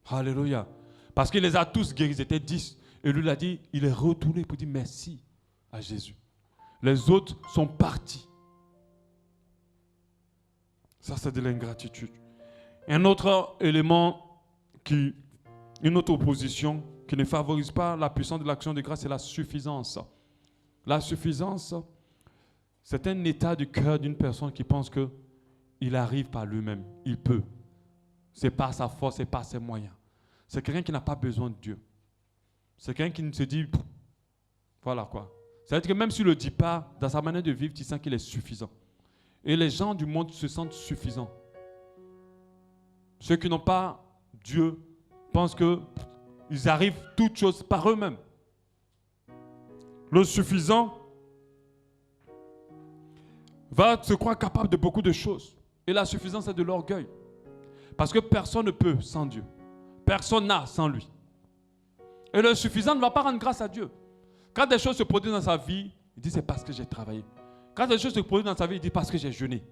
Alléluia. Parce qu'il les a tous guéris, ils étaient 10. Et lui, il a dit, il est retourné pour dire merci à Jésus. Les autres sont partis. Ça, c'est de l'ingratitude. Un autre élément, une autre opposition qui ne favorise pas la puissance de l'action de grâce, c'est la suffisance. La suffisance, c'est un état du cœur d'une personne qui pense qu'il arrive par lui-même, il peut. C'est par sa force, c'est par ses moyens. C'est quelqu'un qui n'a pas besoin de Dieu. C'est quelqu'un qui se dit, voilà quoi. C'est-à-dire que même s'il ne le dit pas, dans sa manière de vivre, tu sens qu'il est suffisant. Et les gens du monde se sentent suffisants. Ceux qui n'ont pas Dieu pensent qu'ils arrivent toutes choses par eux-mêmes. Le suffisant va se croire capable de beaucoup de choses. Et la suffisance, c'est de l'orgueil. Parce que personne ne peut sans Dieu. Personne n'a sans lui. Et le suffisant ne va pas rendre grâce à Dieu. Quand des choses se produisent dans sa vie, il dit c'est parce que j'ai travaillé. Quand des choses se produisent dans sa vie, il dit parce que j'ai jeûné.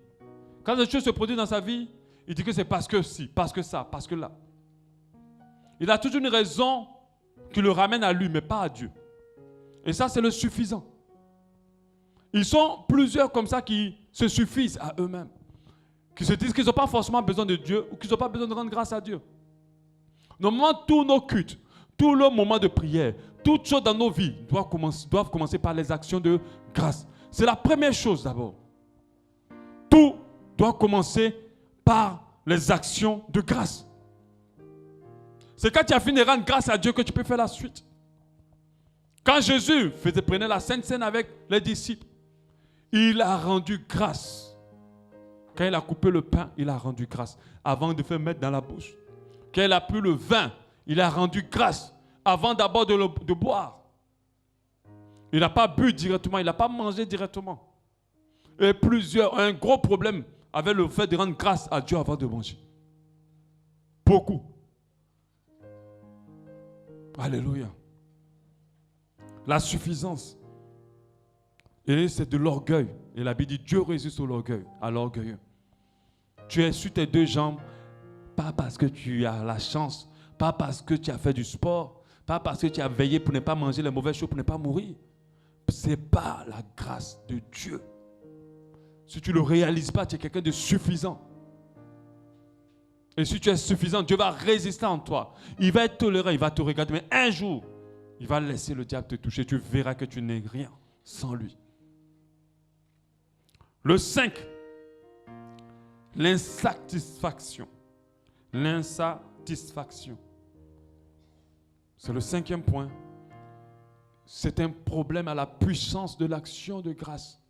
Quand des choses se produisent dans sa vie, il dit que c'est parce que si, parce que ça, parce que là. Il a toujours une raison qui le ramène à lui, mais pas à Dieu. Et ça, c'est le suffisant. Ils sont plusieurs comme ça qui se suffisent à eux-mêmes. Qui se disent qu'ils n'ont pas forcément besoin de Dieu ou qu'ils n'ont pas besoin de rendre grâce à Dieu. Normalement, tous nos cultes, tous nos moments de prière, toutes choses dans nos vies doivent commencer par les actions de grâce. C'est la première chose d'abord. Tout doit commencer par les actions de grâce. C'est quand tu as fini de rendre grâce à Dieu que tu peux faire la suite. Quand Jésus prenait la Sainte Seine avec les disciples, il a rendu grâce. Quand il a coupé le pain, il a rendu grâce avant de faire mettre dans la bouche. Quand il a pris le vin, il a rendu grâce avant d'abord de boire. Il n'a pas bu directement, il n'a pas mangé directement. Et plusieurs ont un gros problème avec le fait de rendre grâce à Dieu avant de manger. Beaucoup. Alléluia. La suffisance. Et c'est de l'orgueil. Et la Bible dit Dieu résiste à l'orgueilleux. Tu es sur tes deux jambes, pas parce que tu as la chance, pas parce que tu as fait du sport, pas parce que tu as veillé pour ne pas manger les mauvaises choses, pour ne pas mourir. Ce n'est pas la grâce de Dieu. Si tu ne le réalises pas, tu es quelqu'un de suffisant. Et si tu es suffisant, Dieu va résister en toi. Il va être tolérant, il va te regarder. Mais un jour, il va laisser le diable te toucher. Tu verras que tu n'es rien sans lui. Le 5, l'insatisfaction. L'insatisfaction. C'est le 5e point. C'est un problème à la puissance de l'action de grâce.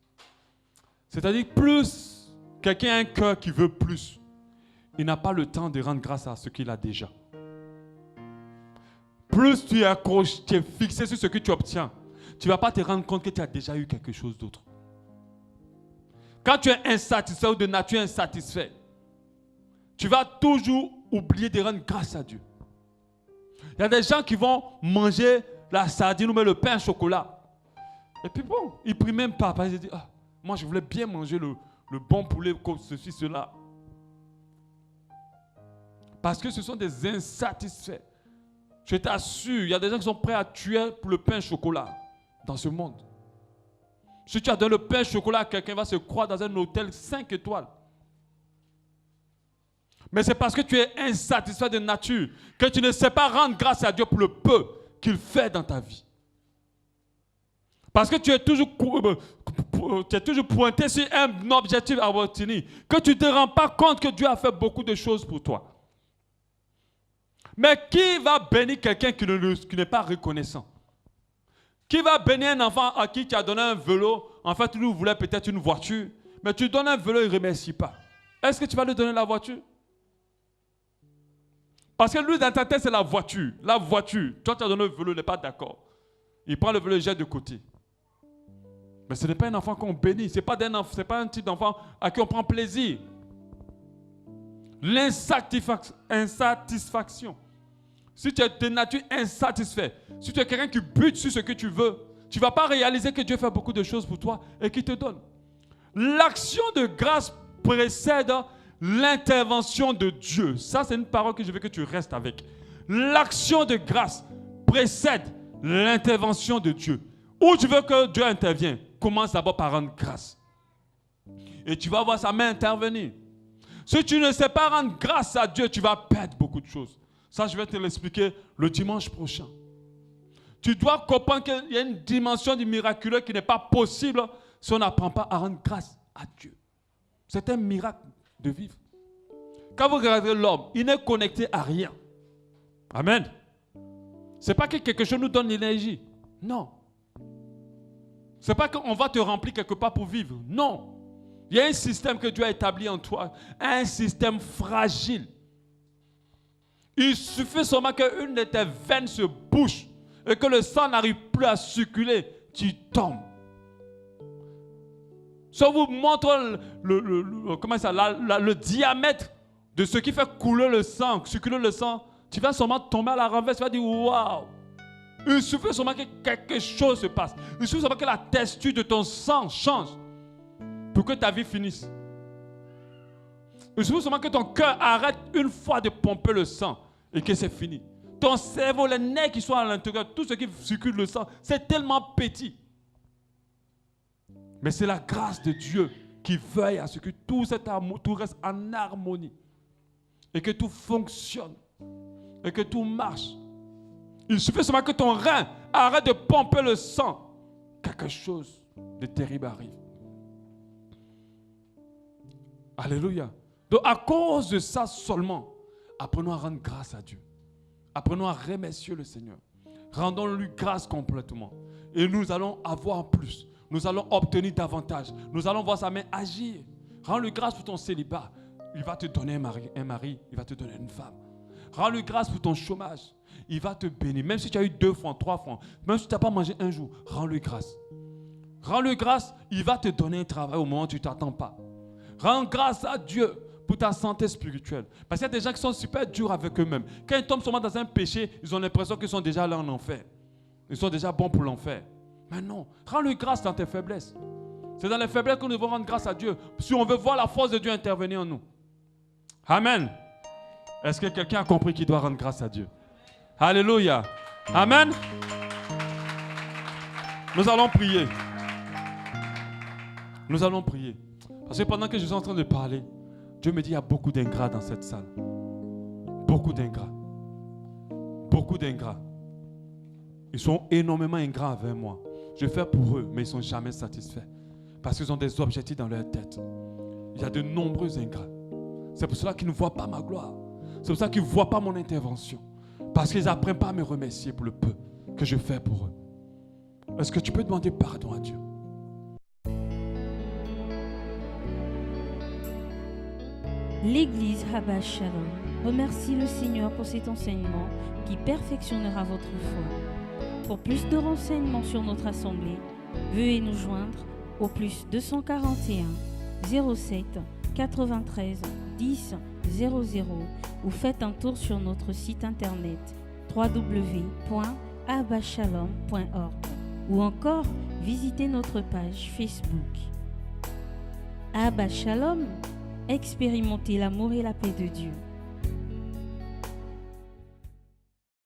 C'est-à-dire que plus quelqu'un a un cœur qui veut plus, il n'a pas le temps de rendre grâce à ce qu'il a déjà. Plus tu es accroché, tu es fixé sur ce que tu obtiens, tu ne vas pas te rendre compte que tu as déjà eu quelque chose d'autre. Quand tu es insatisfait ou de nature insatisfait, tu vas toujours oublier de rendre grâce à Dieu. Il y a des gens qui vont manger la sardine ou même le pain au chocolat. Et puis bon, ils ne prient même pas. Parce qu'ils disent, ah, moi je voulais bien manger le bon poulet comme ceci, cela. Parce que ce sont des insatisfaits. Je t'assure, il y a des gens qui sont prêts à tuer pour le pain au chocolat dans ce monde. Si tu as donné le pain au chocolat, quelqu'un va se croire dans un hôtel 5 étoiles. Mais c'est parce que tu es insatisfait de nature que tu ne sais pas rendre grâce à Dieu pour le peu qu'il fait dans ta vie. Parce que tu es toujours pointé sur un objectif à obtenir, que tu ne te rends pas compte que Dieu a fait beaucoup de choses pour toi. Mais qui va bénir quelqu'un qui n'est pas reconnaissant? Qui va bénir un enfant à qui tu as donné un vélo? En fait, lui voulait peut-être une voiture, mais tu lui donnes un vélo, il ne remercie pas. Est-ce que tu vas lui donner la voiture? Parce que lui, dans ta tête, c'est la voiture. La voiture. Toi, tu as donné le vélo, il n'est pas d'accord. Il prend le vélo et jette de côté. Mais ce n'est pas un enfant qu'on bénit. Ce n'est pas un type d'enfant à qui on prend plaisir. L'insatisfaction. Si tu es de nature insatisfait, si tu es quelqu'un qui bute sur ce que tu veux, tu ne vas pas réaliser que Dieu fait beaucoup de choses pour toi et qu'il te donne. L'action de grâce précède l'intervention de Dieu. Ça, c'est une parole que je veux que tu restes avec. L'action de grâce précède l'intervention de Dieu. Où tu veux que Dieu intervienne, commence d'abord par rendre grâce. Et tu vas voir sa main intervenir. Si tu ne sais pas rendre grâce à Dieu, tu vas perdre beaucoup de choses. Ça, je vais te l'expliquer le dimanche prochain. Tu dois comprendre qu'il y a une dimension du miraculeux qui n'est pas possible si on n'apprend pas à rendre grâce à Dieu. C'est un miracle de vivre. Quand vous regardez l'homme, il n'est connecté à rien. Amen. Ce n'est pas que quelque chose nous donne l'énergie. Non. Ce n'est pas qu'on va te remplir quelque part pour vivre. Non. Il y a un système que Dieu a établi en toi. Un système fragile. Il suffit seulement qu'une de tes veines se bouche et que le sang n'arrive plus à circuler. Tu tombes. Si on vous montre le diamètre de ce qui fait couler le sang, circuler le sang, tu vas seulement tomber à la renverse, tu vas dire waouh. Il suffit seulement que quelque chose se passe. Il suffit seulement que la texture de ton sang change pour que ta vie finisse. Il suffit seulement que ton cœur arrête une fois de pomper le sang et que c'est fini. Ton cerveau, les nerfs qui sont à l'intérieur, tout ce qui circule le sang, c'est tellement petit. Mais c'est la grâce de Dieu qui veille à ce que tout reste en harmonie et que tout fonctionne et que tout marche. Il suffit seulement que ton rein arrête de pomper le sang. Quelque chose de terrible arrive. Alléluia. Donc à cause de ça seulement, apprenons à rendre grâce à Dieu. Apprenons à remercier le Seigneur. Rendons-lui grâce complètement. Et nous allons avoir plus. Nous allons obtenir davantage. Nous allons voir sa main agir. Rends-lui grâce pour ton célibat. Il va te donner un mari. Il va te donner une femme. Rends-lui grâce pour ton chômage. Il va te bénir. Même si tu as eu 2 francs, 3 francs. Même si tu n'as pas mangé un jour. Rends-lui grâce. Rends-lui grâce. Il va te donner un travail au moment où tu ne t'attends pas. Rends grâce à Dieu pour ta santé spirituelle. Parce qu'il y a des gens qui sont super durs avec eux-mêmes. Quand ils tombent seulement dans un péché, ils ont l'impression qu'ils sont déjà là en enfer. Ils sont déjà bons pour l'enfer. Mais non, rends-lui grâce dans tes faiblesses. C'est dans les faiblesses que nous devons rendre grâce à Dieu. Si on veut voir la force de Dieu intervenir en nous. Amen. Est-ce que quelqu'un a compris qu'il doit rendre grâce à Dieu? Alléluia. Amen. Nous allons prier. Nous allons prier. Parce que pendant que je suis en train de parler, Dieu me dit qu'il y a beaucoup d'ingrats dans cette salle. Beaucoup d'ingrats. Beaucoup d'ingrats. Ils sont énormément ingrats avec moi. Je vais faire pour eux, mais ils ne sont jamais satisfaits. Parce qu'ils ont des objectifs dans leur tête. Il y a de nombreux ingrats. C'est pour cela qu'ils ne voient pas ma gloire. C'est pour ça qu'ils ne voient pas mon intervention. Parce qu'ils n'apprennent pas à me remercier pour le peu que je fais pour eux. Est-ce que tu peux demander pardon à Dieu? L'église Abba Shalom remercie le Seigneur pour cet enseignement qui perfectionnera votre foi. Pour plus de renseignements sur notre assemblée, veuillez nous joindre au +241 07 93 10 00 ou faites un tour sur notre site internet www.abbashalom.org ou encore visitez notre page Facebook. Abba Shalom, expérimentez l'amour et la paix de Dieu.